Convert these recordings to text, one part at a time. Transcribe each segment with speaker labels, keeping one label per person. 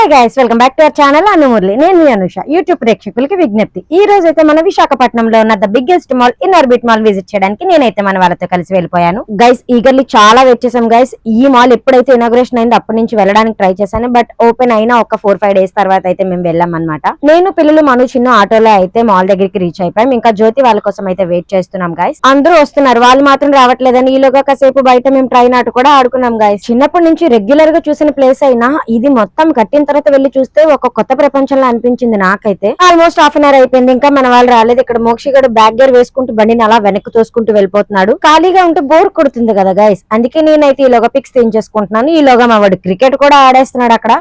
Speaker 1: Hi guys, welcome back to our channel Anumurali. నేను మీ Anusha. YouTube ప్రేక్షకులకి విజ్ఞప్తి, ఈ రోజు అయితే మన విశాఖపట్నంలో ఉన్న the biggest mall Inorbit mall visit చేయడానికి నేనైతే మన వాళ్ళతో కలిసి వెళ్ళిపోయాను. గైస్ ఈగర్లీ చాలా వెయిట్ చేసాం గైస్. ఈ మాల్ ఎప్పుడైతే ఇనాగ్రేషన్ అయిందో అప్పటి నుంచి వెళ్ళడానికి ట్రై చేశాను, బట్ ఓపెన్ అయినా ఒక 4-5 డేస్ తర్వాత అయితే మేము వెళ్ళాం అనమాట. నేను పిల్లలు మను చిన్న ఆటోలో అయితే మాల్ దగ్గరికి రీచ్ అయిపోయాం. ఇంకా జ్యోతి వాళ్ళ కోసం అయితే వెయిట్ చేస్తున్నాం గైస్. అందరూ వస్తున్నారు, వాళ్ళు మాత్రం రావట్లేదని ఈలోగా కాసేపు బయట మేము ట్రైన్ ఆట కూడా ఆడుకున్నాం గైస్. చిన్నప్పటి నుంచి రెగ్యులర్ గా చూసిన ప్లేస్ అయినా ఇది మొత్తం కట్టిన తర్వాత వెళ్లి చూస్తే ఒక కొత్త ప్రపంచంలో అనిపించింది నాకైతే. ఆల్మోస్ట్ హాఫ్ అన్ అవర్ అయిపోయింది, ఇంకా మన వాళ్ళు రాలేదు. ఇక్కడ మోక్షి గడు బ్యాక్ గేర్ వేసుకుంటూ బండిని అలా వెనక్కి తోసుకుంటూ వెళ్ళిపోతున్నాడు. ఖాళీగా ఉంటే బోర్ కొడుతుంది కదా గైస్, అందుకే నేనైతే ఈలోగా పిక్స్ తీయించేసుకుంటున్నాను. ఈలోగా మా వాడు క్రికెట్ కూడా ఆడేస్తున్నాడు అక్కడ.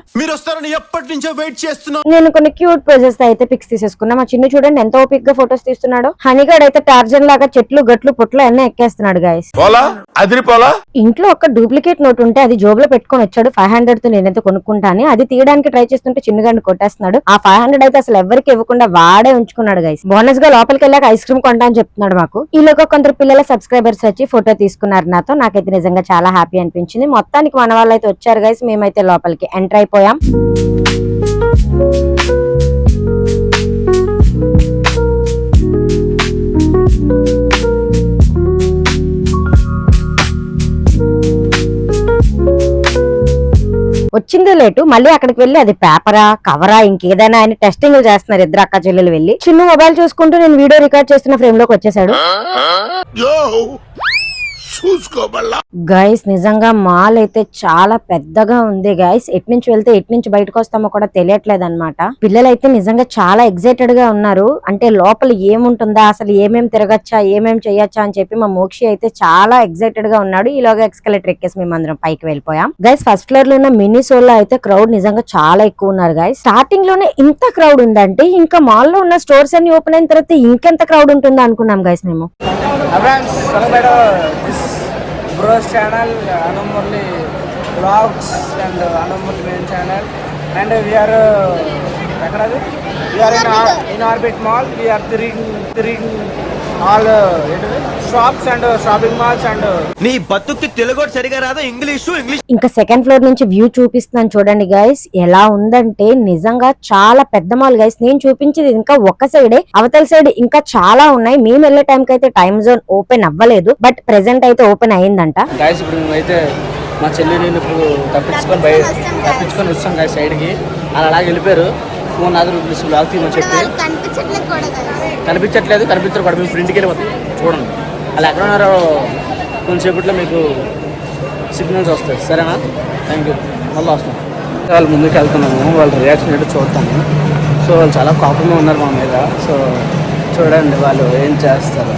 Speaker 1: నేను కొన్ని క్యూట్ పోజెస్ అయితే పిక్స్ తీసేసుకున్నా. మా చిన్న చూడండి ఎంత ఓపిక్ గా ఫొటోస్ తీస్తున్నాడు. హనీగాడ్ అయితే టార్జన్ లాగా చెట్లు గట్లు పుట్లు అన్నీ ఎక్కేస్తున్నాడు గైస్. ఇంట్లో ఒక డూప్లికేట్ నోట్ ఉంటే అది జోబులో పెట్టుకొని వచ్చాడు. 500 తో నేనైతే కొనుక్కుంటాను. అది తీయడానికి ట్రై చేస్తుంటే చిన్నగాడిని కొట్టేస్తున్నాడు. ఆ 500 అయితే అసలు ఎవరికి ఇవ్వకుండా వాడే ఉంచుకున్నాడు గైస్. బోనస్ గా లోపలికి వెళ్ళాక ఐస్ క్రీమ్ కొంటా అని చెప్తున్నాడు మాకు. ఈలోగా కొందరు పిల్లల సబ్స్క్రైబర్స్ వచ్చి ఫోటో తీసుకున్నారు నాతో. నాకైతే నిజంగా చాలా హ్యాపీ అనిపించింది. మొత్తానికి మన వాళ్ళు అయితే వచ్చారు గైస్. మేమైతే లోపలికి ఎంటర్ అయిపోయాం. వచ్చింది లేటు, మళ్ళీ అక్కడికి వెళ్ళి అది పేపరా కవరా ఇంకేదైనా ఆయన టెస్టింగ్ చేస్తున్నారు ఇద్దరు అక్క చెల్లెలు వెళ్ళి. చిన్న మొబైల్ చూసుకుంటూ నేను వీడియో రికార్డ్ చేస్తున్న ఫ్రేమ్ లోకి వచ్చేసాడు. గైస్ నిజంగా మాల్ అయితే చాలా పెద్దగా ఉంది గైస్. ఎటు నుంచి వెళ్తే ఎటు నుంచి బయటకు వస్తామో కూడా తెలియట్లేదు అనమాట. పిల్లలైతే నిజంగా చాలా ఎక్సైటెడ్ గా ఉన్నారు. అంటే లోపల ఏముంటుందా, అసలు ఏమేం తిరగచ్చా, ఏమేం చెయ్యొచ్చా అని చెప్పి మా మోక్షి అయితే చాలా ఎక్సైటెడ్ గా ఉన్నాడు. ఈలోగా ఎక్స్కలేటర్ ఎక్కేసి మేమందరం పైకి వెళ్ళిపోయాం గైస్. ఫస్ట్ ఫ్లోర్ లో ఉన్న మినీ సోల్లో అయితే క్రౌడ్ నిజంగా చాలా ఎక్కువ ఉన్నారు గైస్. స్టార్టింగ్ లోనే ఇంత క్రౌడ్ ఉందంటే ఇంకా మాల్ లో ఉన్న స్టోర్స్ అన్ని ఓపెన్ అయిన తర్వాత ఇంకెంత క్రౌడ్ ఉంటుందో అనుకున్నాం గైస్ మేము.
Speaker 2: Bros channel, Anumurli vlogs and Anumurli main channel, and we are in Orbit Mall. We are touring all shops and shopping malls and
Speaker 3: నీ బతుక్కి తెలుగు సరిగా రాదు, ఇంగ్లీష్.
Speaker 1: ఇంకా సెకండ్ ఫ్లోర్ నుంచి వ్యూ చూపిస్తున్నాను చూడండి గైస్. ఎలా ఉందంటే నిజంగా చాలా పెద్ద మాల్ గైస్. నేను చూపించేది ఇంకా ఒక సైడే, అవతల సైడ్ ఇంకా చాలా ఉన్నాయి. మేము వెళ్ళే టైం కి అయితే టైం జోన్ ఓపెన్ అవ్వలేదు, బట్ ప్రెసెంట్ అయితే ఓపెన్ అయ్యిందంట
Speaker 2: గైస్. ఇప్పుడు మేమైతే మా చెల్లి నేను ఇప్పుడు తప్పించుకొని వచ్చాం గైస్ సైడ్ కి. అలాగే వెళ్ళిపోయారు. ఫోన్ ఆధార్ బ్లాగ్ తీయమని చెప్పి కనిపించట్లేదు కూడా. మేము ఇంటికి వెళ్ళిపోతాం చూడండి. అలా ఎక్కడ ఉన్నారో కొంచెంసేపట్లో మీకు సిగ్నల్స్ వస్తాయి, సరేనా? Thank you. మళ్ళీ వస్తాం. వాళ్ళు ముందుకు వెళ్తున్నాము, వాళ్ళ రియాక్షన్ ఏంటో చూస్తాము. సో వాళ్ళు చాలా కోపంగా ఉన్నారు మా మీద. సో చూడండి వాళ్ళు ఏం చేస్తారు.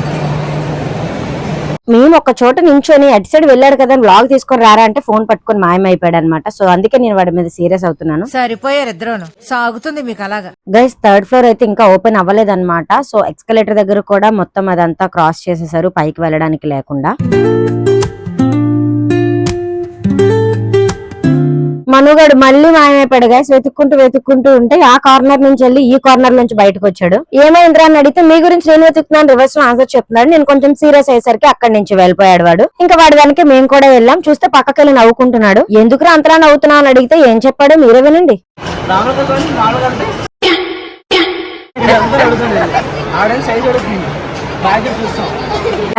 Speaker 1: మేము ఒక చోట నించొని అటు సైడ్ వెళ్ళాడు కదా బ్లాగ్ తీసుకొని రారా అంటే ఫోన్ పట్టుకొని మాయమైపోయాడు అనమాట. సో అందుకే నేను వాడి మీద సీరియస్ అవుతున్నాను.
Speaker 4: సరిపోయారు ఇద్దరును, సాగుతుంది మీకు అలాగా
Speaker 1: గైస్. థర్డ్ ఫ్లోర్ అయితే ఇంకా ఓపెన్ అవ్వలేదు అనమాట. సో ఎక్స్కలేటర్ దగ్గర కూడా మొత్తం అదంతా క్రాస్ చేసేసారు పైకి వెళ్ళడానికి లేకుండా. మనుగాడు మళ్ళీ మాయమైపోయాడు గైస్. వెతుక్కుంటూ ఉంటే ఆ కార్నర్ నుంచి వెళ్ళి ఈ కార్నర్ నుంచి బయటకు వచ్చాడు. ఏమైందిరా అని అడిగితే మీ గురించి నేను వెతుకుతున్నాను రివర్స్ లో ఆన్సర్ చెప్తున్నాడు. నేను కొంచెం సీరియస్ అయ్యేసరికి అక్కడి నుంచి వెళ్ళిపోయాడు వాడు. ఇంకా వాడి దానికి మేము కూడా వెళ్ళాం. చూస్తే పక్కకెళ్ళి నవ్వుకుంటున్నాడు. ఎందుకురా అంతలా నవ్వుతున్నావు అని అడిగితే ఏం చెప్పాడో మీరే వినండి.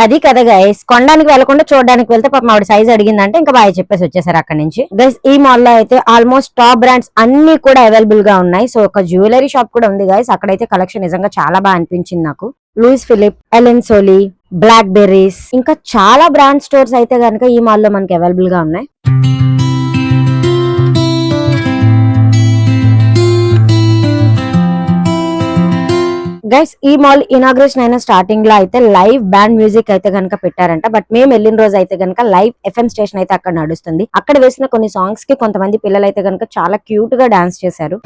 Speaker 1: అది కదా గైస్, కొనడానికి వెళ్లకుండా చూడడానికి వెళ్తే పాపం ఆవిడ సైజ్ అడిగిందంటే ఇంకా బాగా చెప్పేసి వచ్చేసారు అక్కడ నుంచి. గైస్ ఈ మాల్ లో అయితే ఆల్మోస్ట్ టాప్ బ్రాండ్స్ అన్ని కూడా అవైలబుల్ గా ఉన్నాయి. సో ఒక జ్యువెలరీ షాప్ కూడా ఉంది గైస్. అక్కడైతే కలెక్షన్ నిజంగా చాలా బాగా అనిపించింది నాకు. Louis Philippe, Allen Solly, Blackberrys ఇంకా చాలా బ్రాండ్ స్టోర్స్ అయితే కనుక ఈ మాల్ లో మనకి అవైలబుల్ గా ఉన్నాయి. గైస్ ఈ మాల్ ఇనాగ్రేషన్ అయిన స్టార్టింగ్ లో అయితే లైవ్ బ్యాండ్ మ్యూజిక్ అయితే గనక పెట్టారంట. బట్ మేము వెళ్ళిన రోజు అయితే గనక లైవ్ FM స్టేషన్ అయితే అక్కడ నడుస్తుంది. అక్కడ వేసిన కొన్ని సాంగ్స్ కి కొంతమంది పిల్లలు అయితే గనక చాలా క్యూట్ గా డాన్స్ చేశారు.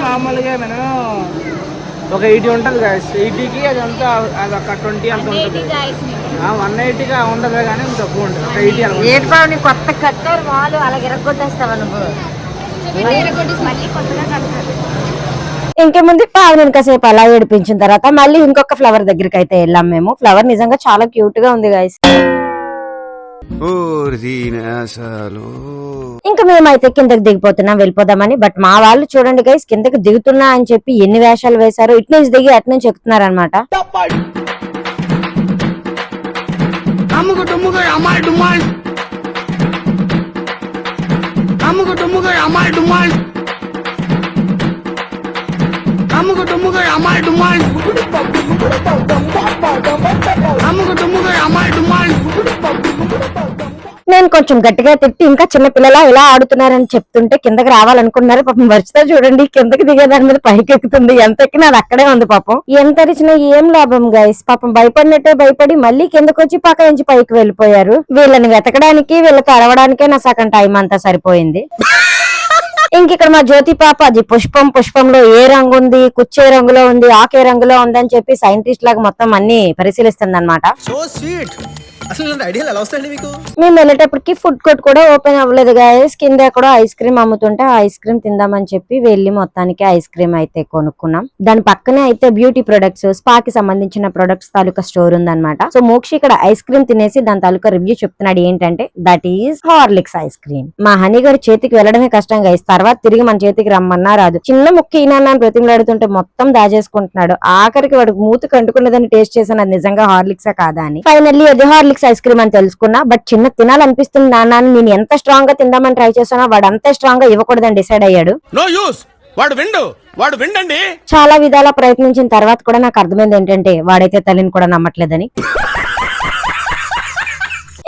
Speaker 2: మామూలుగా మనం ఒక 80 ఉంటుంది గైస్. 80కి అదంతా అది ఒక 20 అంత ఉంటుంది. 180గా ఉండదు కానీ తక్కువ ఉంటుంది. ఒక 80
Speaker 1: కొత్త కట్టారు మాల్ అలాగే ఎరగొట్టేస్తావా నువ్వు? ఇంకేముంది పావుని కాసేపు అలా ఏడిపించిన తర్వాత మళ్ళీ ఇంకొక ఫ్లవర్ దగ్గరికి అయితే వెళ్ళాం మేము. ఫ్లవర్ నిజంగా చాలా క్యూట్ గా ఉంది గైస్. ఇంకా మేమైతే కిందకి దిగిపోతున్నాం వెళ్ళిపోదామని. బట్ మా వాళ్ళు చూడండి గైస్, కిందకి దిగుతున్నా అని చెప్పి ఎన్ని వేషాలు వేశారు. ఇటు నుంచి దిగి అటు నుంచి ఎక్కుతున్నారు అనమాట. నేను కొంచెం గట్టిగా తిట్టి ఇంకా చిన్న పిల్లలా ఇలా ఆడుతున్నారని చెప్తుంటే కిందకి రావాలనుకున్నారు. పాపం వర్షిత చూడండి కిందకి దిగే దాని మీద పైకి ఎక్కుతుంది. ఎంత ఎక్కినా అది అక్కడే ఉంది. పాపం ఎంత అరిచినా ఏం లాభం గైస్. పాపం భయపడినట్టే భయపడి మళ్ళీ కిందకి వచ్చి పక్క నుంచి పైకి వెళ్ళిపోయారు. వీళ్ళని వెతకడానికి వీళ్ళకి అరవడానికే నా సగం టైం అంతా సరిపోయింది. ఇంక ఇక్కడ మా జ్యోతి పాప అది పుష్పంలో ఏ రంగు ఉంది, కుచ్చే రంగులో ఉంది, ఆకే రంగులో ఉందని చెప్పి సైంటిస్ట్ లాగా మొత్తం అన్ని పరిశీలిస్తుంది అనమాట.
Speaker 3: So sweet. అసలు ఇలాంటి ఐడియాలు ఎలా వస్తాయండి మీకు?
Speaker 1: మేము వెళ్ళేటప్పటికి ఫుడ్ కోర్ట్ కూడా ఓపెన్ అవ్వలేదు గాయస్. కింద ఎక్కడో ఐస్ క్రీమ్ అమ్ముతుంటే ఆ ఐస్ క్రీమ్ తిందామని చెప్పి వెళ్ళి మొత్తానికి ఐస్ క్రీమ్ అయితే కొనుక్కున్నాం. దాని పక్కనే అయితే బ్యూటీ ప్రొడక్ట్స్, స్పా కి సంబంధించిన ప్రొడక్ట్స్ తాలూకా స్టోర్ ఉందన్నమాట. సో మోక్షి ఇక్కడ ఐస్ క్రీమ్ తినేసి దాని తాలూకా రివ్యూ చెప్తున్నాడు. ఏంటంటే that is Horlicks ice cream. మా హనీ గారి చేతికి వెళ్ళడమే కష్టం గైస్. తర్వాత తిరిగి మన చేతికి రమ్మన్నా రాదు. చిన్న ముక్క ఈనాన్ని బ్రతిమలాడుతుంటే మొత్తం దాచేసుకుంటున్నాడు. ఆఖరికి వాడికి మూతి కంటుకున్నదని టేస్ట్ చేసాను అది నిజంగా హార్లిక్సా కాదా అని. ఫైనల్లీ అది హార్లిక్స్ ఐస్ క్రీమ్ అని తెలుసుకున్నా. బట్ చిన్న తినాలనిపిస్తుంది నాన్న. నేను ఎంత స్ట్రాంగ్ గా తిందామని ట్రై చేసానో వాడు అంత స్ట్రాంగ్ గా ఇవ్వకూడదని డిసైడ్ అయ్యాడు.
Speaker 3: వాడు విండండి.
Speaker 1: చాలా విధాలా ప్రయత్నించిన తర్వాత కూడా నాకు అర్థమైంది ఏంటంటే వాడైతే తల్లిని కూడా నమ్మట్లేదని.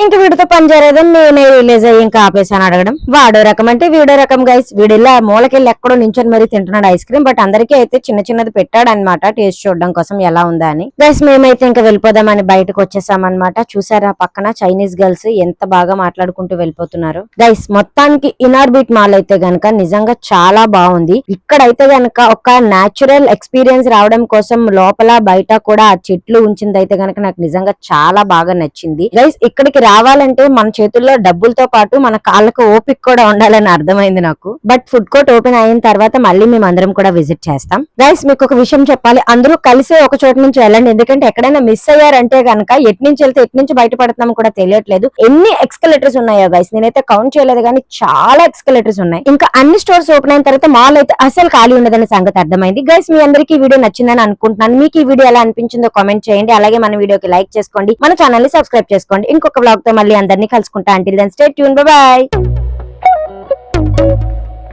Speaker 1: ఇంక వీడితో పని జరగదని నేనే రిలీజ్ అయ్యి ఇంకా ఆపేసాను అడగడం. వాడో రకం అంటే వీడో రకం గైస్. వీడిలా మూలకెళ్ళి ఎక్కడో నించొని మరీ తింటున్నాడు ఐస్ క్రీమ్. బట్ అందరికీ అయితే చిన్న చిన్నది పెట్టాడు అనమాట టేస్ట్ చూడడం కోసం ఎలా ఉందా అని. గైస్ మేమైతే ఇంకా వెళ్ళిపోదామని బయటకు వచ్చేసామన్నమాట. చూసారా పక్కన చైనీస్ గర్ల్స్ ఎంత బాగా మాట్లాడుకుంటూ వెళ్ళిపోతున్నారు. గైస్ మొత్తానికి ఇనార్బిట్ మాల్ అయితే గనక నిజంగా చాలా బాగుంది. ఇక్కడైతే గనక ఒక నేచురల్ ఎక్స్పీరియన్స్ రావడం కోసం లోపల బయట కూడా ఆ చెట్లు ఉంచింది అయితే గనక నాకు నిజంగా చాలా బాగా నచ్చింది. గైస్ ఇక్కడికి రావాలంటే మన చేతుల్లో డబ్బులతో పాటు మన కాళ్ళకు ఓపిక కూడా ఉండాలని అర్థమైంది నాకు. బట్ ఫుడ్ కోర్ట్ ఓపెన్ అయిన తర్వాత మళ్ళీ మేము అందరం కూడా విజిట్ చేస్తాం. గైస్ మీకు ఒక విషయం చెప్పాలి, అందరూ కలిసి ఒక చోటు నుంచి వెళ్ళండి. ఎందుకంటే ఎక్కడైనా మిస్ అయ్యారంటే గనక ఎటు నుంచి వెళ్తే ఎటు నుంచి బయటపడుతున్నాం కూడా తెలియట్లేదు. ఎన్ని ఎక్స్కలేటర్స్ ఉన్నాయో గైస్, నేనైతే కౌంట్ చేయలేదు కానీ చాలా ఎక్స్కలేటర్స్ ఉన్నాయి. ఇంకా అన్ని స్టోర్స్ ఓపెన్ అయిన తర్వాత మాల్ అయితే అసలు ఖాళీ ఉండదనే సంగతి అర్థమైంది. గైస్ మీ అందరికీ ఈ వీడియో నచ్చిందని అనుకుంటున్నాను. మీకు ఈ వీడియో ఎలా అనిపించిందో కామెంట్ చేయండి. అలాగే మన వీడియోకి లైక్ చేసుకోండి, మన ఛానల్ ని సబ్స్క్రైబ్ చేసుకోండి. ఇంకొక వ్లాగ్ తో మళ్ళీ అందరినీ కలుసుకుంటా. Until then stay tune, bye by.